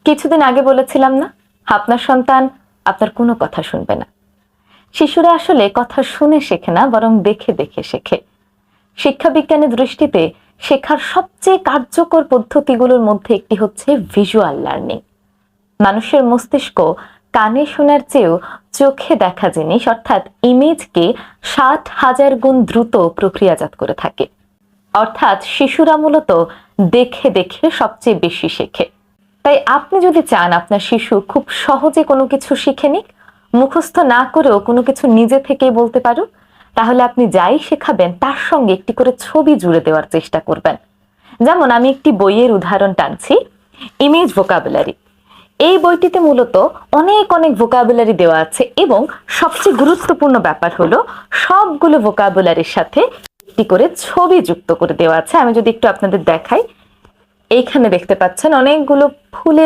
কিছুদিন আগে বলেছিলাম না, আপনার সন্তান আপনার কোনো কথা শুনবে না। শিশুরা আসলে কথা শুনে শেখে না, বরং দেখে দেখে শেখে। শিক্ষা বিজ্ঞানের দৃষ্টিতে শেখার সবচেয়ে কার্যকর পদ্ধতিগুলোর মধ্যে একটি হচ্ছে ভিজুয়াল লার্নিং। মানুষের মস্তিষ্ক কানে শোনার চেয়েও চোখে দেখা জিনিস অর্থাৎ ইমেজকে 60,000 গুণ দ্রুত প্রক্রিয়াজাত করে থাকে। অর্থাৎ শিশুরা মূলত দেখে দেখে সবচেয়ে বেশি শেখে। তাই আপনি যদি চান আপনার শিশু খুব সহজে কোনো কিছু শিখে নিক, মুখস্থ না করেও কোনো কিছু নিজে থেকেই বলতে পারুক, তাহলে আপনি যাই শেখাবেন তার সঙ্গে একটি করে ছবি জুড়ে দেওয়ার চেষ্টা করবেন। যেমন আমি একটি বইয়ের উদাহরণ টানছি, ইমেজ ভোকাবুলারি। এই বইটিতে মূলত অনেক অনেক ভোকাবুলারি দেওয়া আছে এবং সবচেয়ে গুরুত্বপূর্ণ ব্যাপার হলো সবগুলো ভোকাবুলারির সাথে একটি করে ছবি যুক্ত করে দেওয়া আছে। আমি যদি একটু আপনাদের দেখাই, এইখানে দেখতে পাচ্ছেন অনেকগুলো ফুলের